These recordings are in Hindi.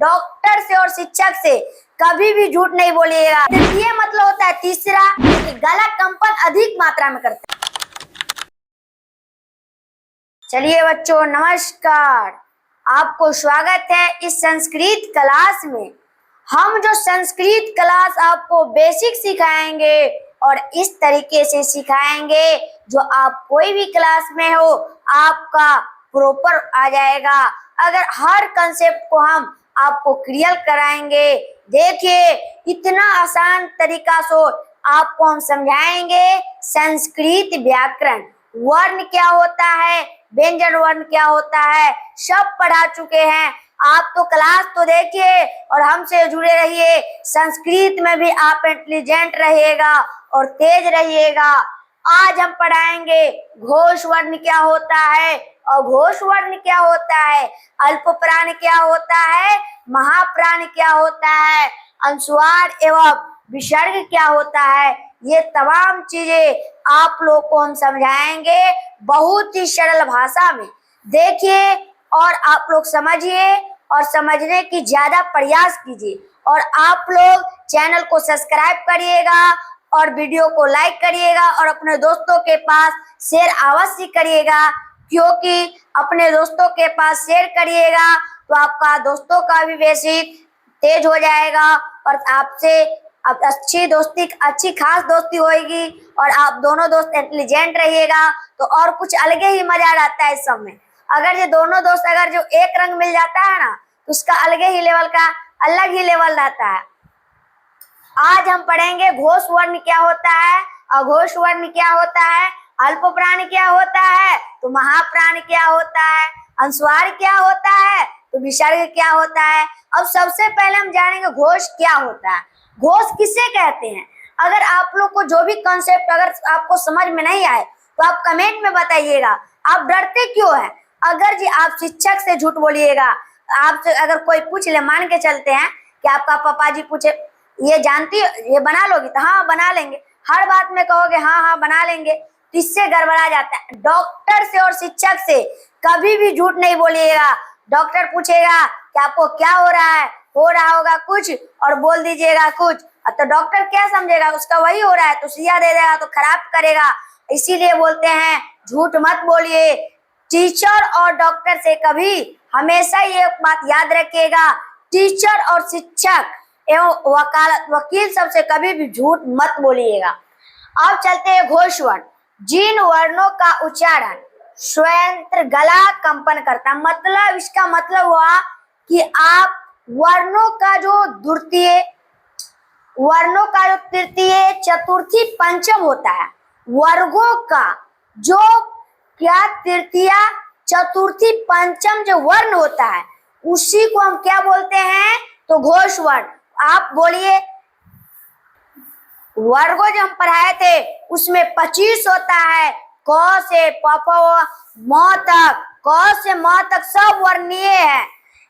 डॉक्टर से और शिक्षक से कभी भी झूठ नहीं बोलिएगा। ये मतलब होता है तीसरा कि गला कंपन अधिक मात्रा में करता है। चलिए बच्चों, नमस्कार। आपको स्वागत है इस संस्कृत क्लास में। हम जो संस्कृत क्लास आपको बेसिक सिखाएंगे और इस तरीके से सिखाएंगे जो आप कोई भी क्लास में हो आपका प्रॉपर आ जाएगा। अगर हर कंसेप्ट को हम आपको क्लियर कराएंगे, देखिए इतना आसान तरीका से आपको हम समझाएंगे। संस्कृत व्याकरण, वर्ण क्या होता है, व्यंजन वर्ण क्या होता है, सब पढ़ा चुके हैं। आप तो क्लास तो देखिए और हमसे जुड़े रहिए। संस्कृत में भी आप इंटेलिजेंट रहिएगा और तेज रहिएगा। आज हम पढ़ाएंगे घोष वर्ण क्या होता है, अघोष वर्ण क्या होता है, अल्प प्राण क्या होता है, महाप्राण क्या होता है, अनुस्वार एवं विसर्ग क्या होता है। ये तमाम चीजें आप लोग को हम समझाएंगे बहुत ही सरल भाषा में। देखिए और आप लोग समझिए और समझने की ज्यादा प्रयास कीजिए। और आप लोग चैनल को सब्सक्राइब करिएगा और वीडियो को लाइक करिएगा और अपने दोस्तों के पास शेयर अवश्य करिएगा, क्योंकि अपने दोस्तों के पास शेयर करिएगा तो आपका दोस्तों का भी बेसिक तेज हो जाएगा और आपसे अच्छी दोस्ती, अच्छी खास दोस्ती होगी और आप दोनों दोस्त इंटेलिजेंट रहिएगा तो और कुछ अलग ही मजा आता है इस सब में। अगर ये दोनों दोस्त अगर जो एक रंग मिल जाता है ना तो उसका अलग ही लेवल का अलग ही लेवल रहता है। आज हम पढ़ेंगे घोष वर्ण क्या होता है, अघोष वर्ण क्या होता है, अल्प प्राण क्या होता है, तो महाप्राण क्या होता है, अनुस्वार क्या होता है, तो विसर्ग क्या होता है। अब सबसे पहले हम जानेंगे घोष क्या होता है। घोष किसे कहते हैं। अगर आप लोग को जो भी कॉन्सेप्ट अगर आपको समझ में नहीं आए तो आप कमेंट में बताइएगा। आप डरते क्यों हैं? अगर जी आप शिक्षक से झूठ बोलिएगा, आपसे अगर कोई पूछ ले, मान के चलते हैं कि आपका पापा जी पूछे ये जानती ये बना लोगी, तो हाँ बना लेंगे। हर बात में कहोगे हाँ हाँ बना लेंगे, तो इससे गड़बड़ा जाता है। डॉक्टर से और शिक्षक से कभी भी झूठ नहीं बोलिएगा। डॉक्टर पूछेगा कि आपको क्या हो रहा है, हो रहा होगा कुछ और बोल दीजिएगा कुछ, तो डॉक्टर क्या समझेगा, उसका वही हो रहा है तो सुइया दे देगा तो खराब करेगा। इसीलिए बोलते हैं झूठ मत बोलिए। टीचर और डॉक्टर से कभी हमेशा ये बात याद रखिएगा, टीचर और शिक्षक एवं वकील सबसे कभी भी झूठ मत बोलिएगा। अब चलते हैं घोष वर्ण। जिन वर्णों का उच्चारण स्वयंत्र गला कंपन करता, मतलब इसका मतलब हुआ कि आप वर्णों का जो द्वितीय, वर्णों का जो तृतीय, चतुर्थी, पंचम होता है, वर्गों का जो क्या तृतीय, चतुर्थी, पंचम जो वर्ण होता है उसी को हम क्या बोलते हैं, तो घोष वर्ण। आप बोलिए वर्गों जो हम पढ़ाए थे उसमें 25 होता है, क से प म तक, क से म तक सब वर्णीय है।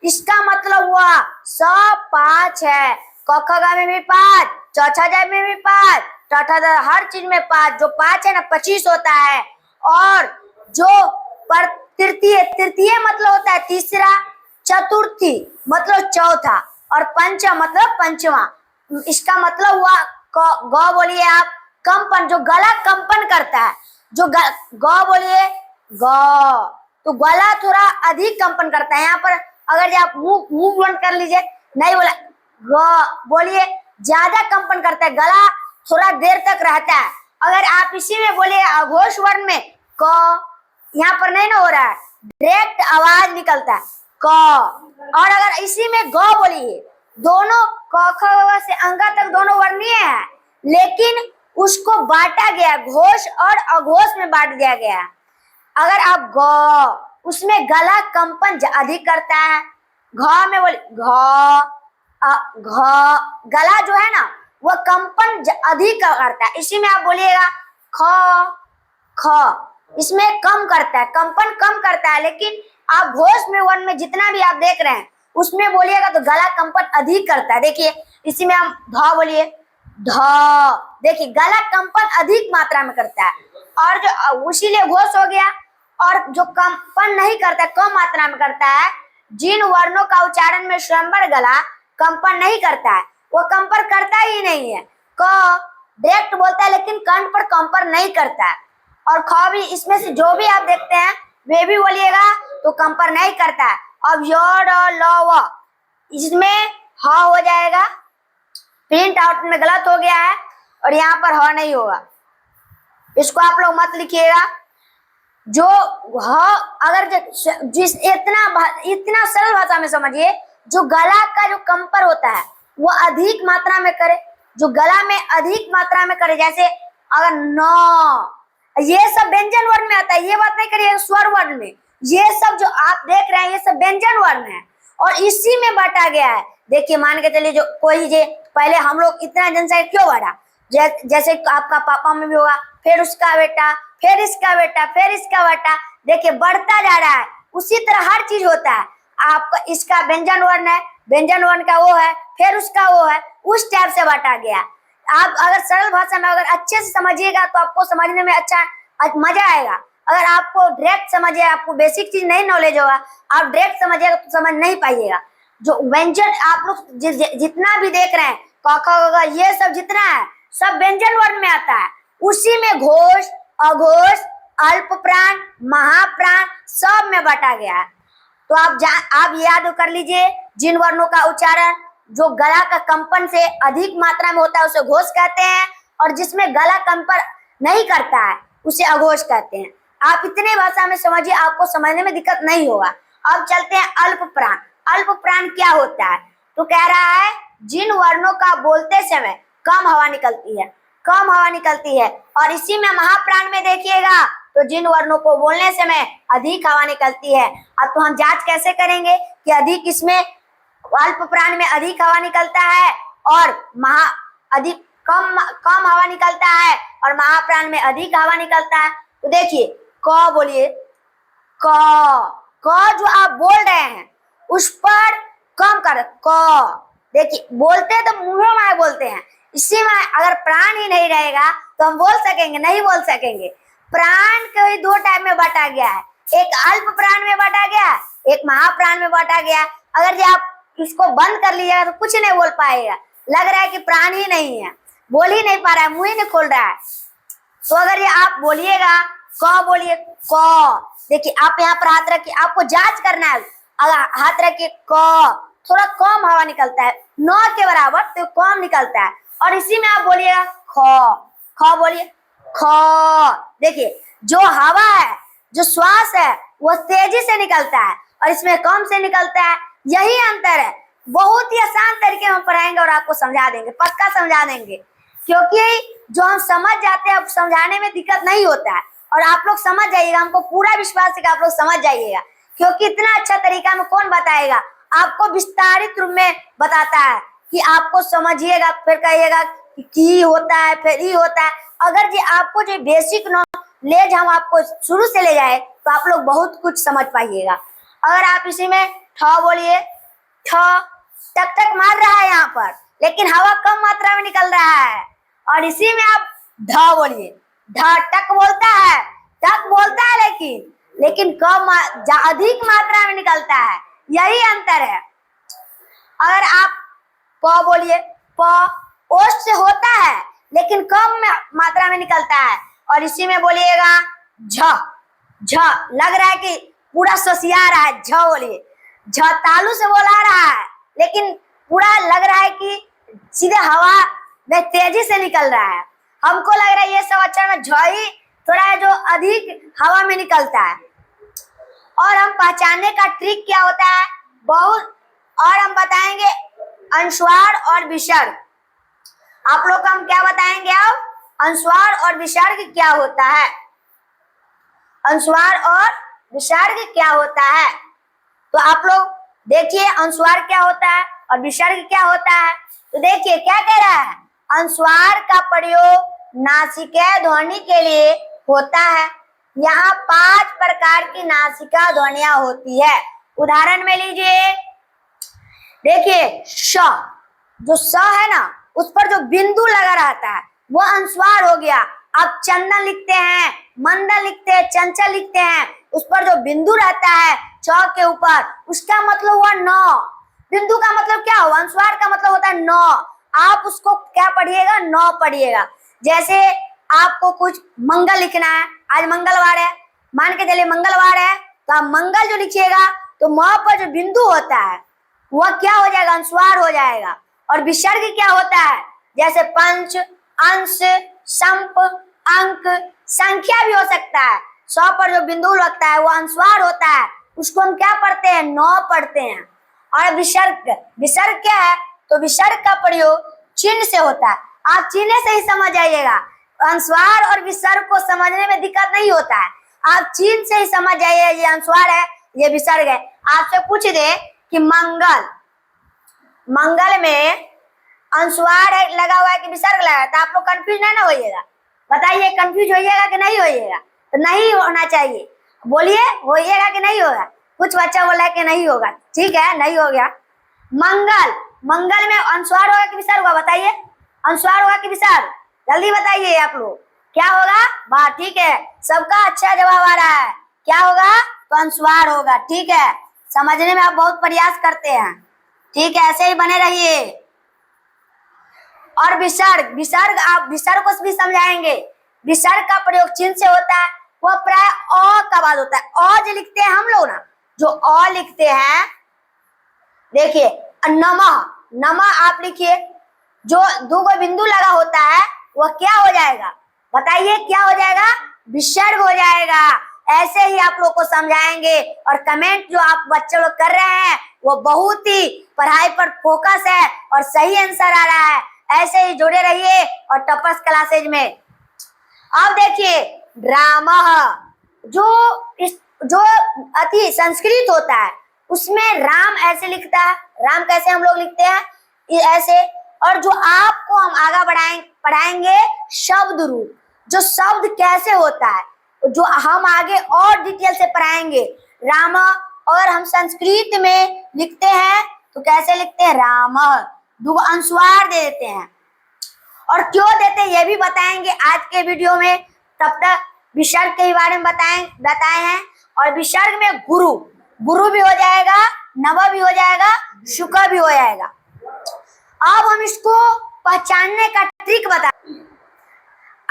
इसका मतलब हुआ 105 है। क ख ग में भी 5, च छ ज में भी 5, ट ठ द हर चीज में 5, जो 5 है ना 25 होता है। और जो पर तृतीय, तृतीय मतलब होता है तीसरा, चतुर्थी मतलब चौथा और पंचम मतलब पंचवा। इसका मतलब हुआ ग बोलिए आप कंपन, जो गला कंपन करता है, जो ग बोलिए ग, तो गला थोड़ा अधिक कंपन करता है। यहाँ पर अगर आप मुंह बंद कर लीजिए, नहीं बोला ग बोलिए, ज्यादा कंपन करता है, गला थोड़ा देर तक रहता है। अगर आप इसी में बोलिए अघोष वर्ण में क, यहाँ पर नहीं ना हो रहा है, डायरेक्ट आवाज निकलता है क। और अगर इसी में ग बोलिए, दोनों क ख ग से अंगा तक दोनों वर्णीय है, लेकिन उसको बांटा गया, घोष और अघोष में बांट दिया गया। अगर आप ग, उसमें गला कंपन अधिक करता है। घ में बोले घ, गला जो है ना वह कंपन अधिक करता है। इसी में आप बोलिएगा ख ख, इसमें कम करता है, कंपन कम करता है। लेकिन आप घोष में वर्ण में जितना भी आप देख रहे हैं उसमें बोलिएगा तो गला कंपन अधिक करता है। देखिए इसी में हम ध बोलिए ध, देखिए गला कंपन अधिक मात्रा में करता है। और जो इसीलिए घोष हो गया। और जो कंपन नहीं करता, कम मात्रा में करता है, जिन वर्णों का उच्चारण में स्वयंवर गला कंपन नहीं करता है, वो कंपन करता ही नहीं है। क डायरेक्ट बोलता है लेकिन कंठ पर कंपन नहीं करता है। और ख भी, इसमें से जो भी आप देखते हैं वे भी बोलिएगा तो कंपन नहीं करता है। अब य ड ल व, इसमें ह हो जाएगा, प्रिंट आउट में गलत हो गया है और यहाँ पर ह नहीं होगा, इसको आप लोग मत लिखिएगा। जो ह अगर जिस इतना सरल भाषा में समझिए, जो गला का जो कंपर होता है वो अधिक मात्रा में करे, जो गला में अधिक मात्रा में करे, जैसे अगर न, ये सब व्यंजन वर्ण में आता है, ये बात नहीं करिए स्वर वर्ण में। ये सब जो आप देख रहे हैं ये सब व्यंजन वर्ण है और इसी में बांटा गया है। देखिए मान के चलिए, जो कोई जे पहले हम लोग इतना जनसंख्या क्यों बढ़ा, जैसे आपका पापा में भी होगा, फिर उसका बेटा, फिर इसका बेटा, फिर इसका बेटा, देखिए बढ़ता जा रहा है। उसी तरह हर चीज होता है। आपका इसका व्यंजन वर्ण है, व्यंजन वर्ण का वो है, फिर उसका वो है, उस टाइप से बांटा गया। आप अगर सरल भाषा में अगर अच्छे से समझिएगा तो आपको समझने में अच्छा मजा आएगा। अगर आपको डायरेक्ट समझिए, आपको बेसिक चीज नहीं नॉलेज होगा, आप डायरेक्ट समझिएगा तो समझ नहीं पाइएगा। जो व्यंजन आप लोग जितना भी देख रहे हैं, क ख ग घ, ये सब जितना है सब व्यंजन वर्ण में आता है। उसी में घोष, अघोष, अल्प प्राण, महाप्राण सब में बांटा गया है। तो आप याद कर लीजिए, जिन वर्णों का उच्चारण जो गला का कंपन से अधिक मात्रा में होता है उसे घोष कहते हैं, और जिसमें गला कंपन नहीं करता है उसे अघोष कहते हैं। आप इतने भाषा में समझिए, आपको समझने में दिक्कत नहीं होगा। अब चलते हैं अल्प प्राण। अल्प प्राण क्या होता है? तो कह रहा है जिन वर्णों का बोलते समय कम हवा निकलती है, कम हवा निकलती है। और इसी में महाप्राण में देखिएगा तो जिन वर्णों को बोलने समय अधिक हवा निकलती है। अब तो हम जांच कैसे करेंगे कि अधिक इसमें अल्प प्राण में अधिक हवा निकलता है और अधिक कम हवा निकलता है और महाप्राण में अधिक हवा निकलता है। तो देखिए क बोलिए, क जो आप बोल रहे हैं उस पर कम कर क। देखिए बोलते तो मुंह में बोलते हैं, इसी में अगर प्राण ही नहीं रहेगा तो हम बोल सकेंगे? नहीं बोल सकेंगे। प्राण को ही दो टाइप में बांटा गया है, एक अल्प प्राण में बांटा गया, एक महाप्राण में बांटा गया। अगर जो आप इसको बंद कर लीजिएगा तो कुछ नहीं बोल पाएगा, लग रहा है कि प्राण ही नहीं है, बोल ही नहीं पा रहा है, मुंह ही नहीं खोल रहा है। तो अगर ये आप बोलिएगा क, बोलिए क। देखिए आप यहाँ पर हाथ रखिए, आपको जांच करना है। अगर हाथ रखिए क, थोड़ा कम हवा निकलता है, न के बराबर तो कम निकलता है। और इसी में आप बोलिएगा ख, ख बोलिए ख। देखिए जो हवा है, जो श्वास है वो तेजी से निकलता है और इसमें कम से निकलता है, यही अंतर है। बहुत ही आसान तरीके में पढ़ाएंगे और आपको समझा देंगे, पक्का समझा देंगे, क्योंकि जो हम समझ जाते हैं समझाने में दिक्कत नहीं होता है। और आप लोग समझ जाइएगा, हमको पूरा विश्वास है कि आप लोग समझ जाइएगा, क्योंकि इतना अच्छा तरीका में कौन बताएगा। आपको विस्तारित रूप में बताता है कि आपको समझिएगा, फिर कहिएगा कि होता है, फिर ही होता है। अगर जी आपको जो बेसिक नॉलेज हम आपको शुरू से ले जाए तो आप लोग बहुत कुछ समझ पाइएगा। अगर आप इसी में ठ बोलिए, ठ टक टक मार रहा है यहाँ पर, लेकिन हवा कम मात्रा में निकल रहा है। और इसी में आप ढ बोलिए, ढ टक बोलता है, टक बोलता है लेकिन कम अधिक मात्रा में निकलता है, यही अंतर है। अगर आप प बोलिए, प ओष्ठ से होता है लेकिन कम मात्रा में निकलता है। और इसी में बोलिएगा झ, झ लग रहा है कि पूरा ससिया रहा है, झ बोलिए, झ तालू से बोला रहा है लेकिन पूरा लग रहा है कि सीधे हवा में तेजी से निकल रहा है। हमको लग रहा है ये सब अक्षर में झ ही थोड़ा है जो अधिक हवा में निकलता है। और हम पहचानने का ट्रिक क्या होता है बहुत, और हम बताएंगे अनुस्वार और विसर्ग। आप लोग को हम क्या बताएंगे अब, अनुस्वार और विसर्ग क्या होता है। अनुस्वार और विसर्ग क्या होता है, तो आप लोग देखिए अनुस्वार क्या होता है और विसर्ग क्या होता है। तो देखिए क्या कह रहा है, अनुस्वार का प्रयोग नासिका ध्वनि के लिए होता है। यहाँ 5 प्रकार की नासिका ध्वनियां होती है। उदाहरण में लीजिए, देखिए श, जो स है ना उस पर जो बिंदु लगा रहता है वो अनुस्वार हो गया। अब चंदन लिखते हैं मंदन लिखते हैं, चंचल लिखते हैं, उस पर जो बिंदु रहता है च के ऊपर, उसका मतलब हुआ नौ। बिंदु का मतलब क्या हुआ? अनुस्वार का मतलब होता है नौ। आप उसको क्या पढ़िएगा? नौ पढ़िएगा। जैसे आपको कुछ मंगल लिखना है, आज मंगलवार है, मान के चलिए मंगलवार है, तो आप मंगल जो लिखिएगा तो म पर जो बिंदु होता है वह क्या हो जाएगा? अनुस्वार हो जाएगा। और विसर्ग क्या होता है? जैसे पंच, अंश, संप, अंक, संख्या भी हो सकता है। 100 पर जो बिंदु लगता है वो अनुस्वार होता है, उसको हम क्या पढ़ते हैं? नौ पढ़ते हैं। और विसर्ग, विसर्ग क्या है? तो विसर्ग का प्रयोग चिन्ह से होता है। आप चिन्ह से ही समझ जाइएगा, अनुस्वार और विसर्ग को समझने में दिक्कत नहीं होता है। आप चिन्ह से ही समझ जाइए, ये अनुस्वार है, ये विसर्ग है। आपसे पूछ दे कि मंगल, मंगल में अनुस्वार है लगा हुआ है कि विसर्ग लगा है, तो आप लोग कंफ्यूज नहीं ना होइएगा। बताइए, कंफ्यूज होइएगा कि नहीं होइएगा? तो नहीं होना चाहिए। बोलिए, होइएगा कि नहीं होगा? कुछ बच्चा बोला है कि नहीं होगा, ठीक है, नहीं हो गया। मंगल, मंगल में अनुस्वार होगा कि विसर्ग होगा? बताइए, अनुस्वार होगा कि विसर्ग? जल्दी बताइए आप लोग, क्या होगा? वाह, ठीक है, सबका अच्छा जवाब आ रहा है। क्या होगा? तो अनुस्वार होगा। ठीक है, समझने में आप बहुत प्रयास करते हैं, ठीक है, ऐसे ही बने रहिए। और विसर्ग, विसर्ग आप विसर्ग को भी समझाएंगे। विसर्ग का प्रयोग चिन्ह से होता है, वह प्राय अ का बाद होता है। अ जो लिखते हैं हम लोग ना, जो अ लिखते हैं, देखिए नमः, नमः आप लिखिए, जो दो गो बिंदु लगा होता है वह क्या हो जाएगा? बताइए, क्या हो जाएगा? विसर्ग हो जाएगा। ऐसे ही आप लोग को समझाएंगे। और कमेंट जो आप बच्चे लोग कर रहे हैं वो बहुत ही पढ़ाई पर फोकस है और सही आंसर आ रहा है। ऐसे ही जुड़े रहिए और टॉपर्स क्लासेज में। अब देखिए ड्रामा, जो अति संस्कृत होता है उसमें राम ऐसे लिखता है। राम कैसे हम लोग लिखते हैं? ऐसे। और जो आपको हम आगे पढ़ाएंगे शब्द रूप, जो शब्द कैसे होता है, जो हम आगे और डिटेल से पढ़ाएंगे। राम, और हम संस्कृत में लिखते हैं तो कैसे लिखते हैं? राम, दो अनुस्वार दे देते हैं। और क्यों देते हैं ये भी बताएंगे आज के वीडियो में। तब तक विसर्ग के बारे में बताए हैं। और विसर्ग में गुरु, गुरु भी हो जाएगा, नव भी हो जाएगा, शुक्र भी हो जाएगा। अब हम इसको पहचानने का ट्रिक बता।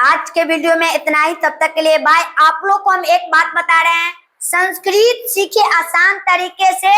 आज के वीडियो में इतना ही, तब तक के लिए बाय। आप लोग को हम एक बात बता रहे हैं, संस्कृत सीखे आसान तरीके से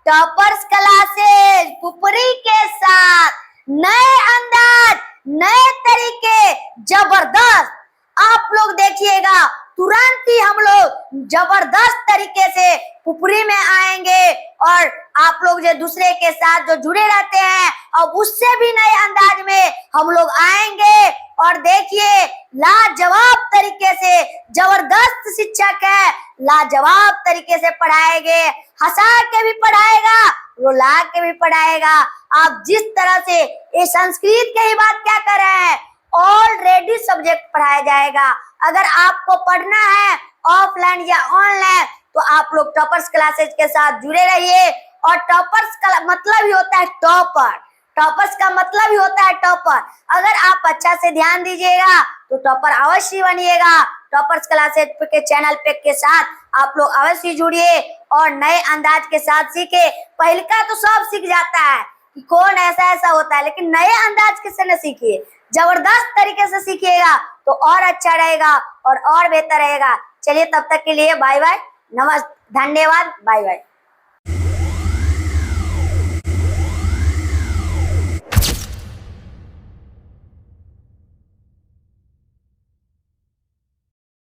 टॉपर्स क्लासेज पुपरी के साथ, नए अंदाज, नए तरीके, जबरदस्त। आप लोग देखिएगा, तुरंत ही हम लोग जबरदस्त तरीके से पुपरी में आएंगे। और आप लोग जो दूसरे के साथ जो जुड़े रहते हैं, अब उससे भी नए अंदाज में हम लोग आएंगे। और देखिए, लाजवाब तरीके से, जबरदस्त शिक्षक है, लाजवाब तरीके से पढ़ाएंगे। हंसा के भी पढ़ाएगा, रुला के भी पढ़ाएगा। आप जिस तरह से ये संस्कृत की ही बात क्या कर रहे हैं, ऑलरेडी सब्जेक्ट पढ़ाया जाएगा। अगर आपको पढ़ना है ऑफलाइन या ऑनलाइन तो आप लोग टॉपर्स क्लासेज के साथ जुड़े रहिए। और टॉपर्स का मतलब ही होता है टॉपर, टॉपर्स का मतलब ही होता है टॉपर। अगर आप अच्छा से ध्यान दीजिएगा तो टॉपर अवश्य बनिएगा। टॉपर्स क्लासेज के चैनल पे के साथ आप लोग अवश्य जुड़िए और नए अंदाज के साथ सीखे। पहले का तो सब सीख जाता है कि कौन ऐसा ऐसा होता है, लेकिन नए अंदाज किससे न सीखिए, जबरदस्त तरीके से सीखिएगा तो और अच्छा रहेगा और बेहतर रहेगा। चलिए, तब तक के लिए बाय बाय, नमस्ते, धन्यवाद, बाय बाय।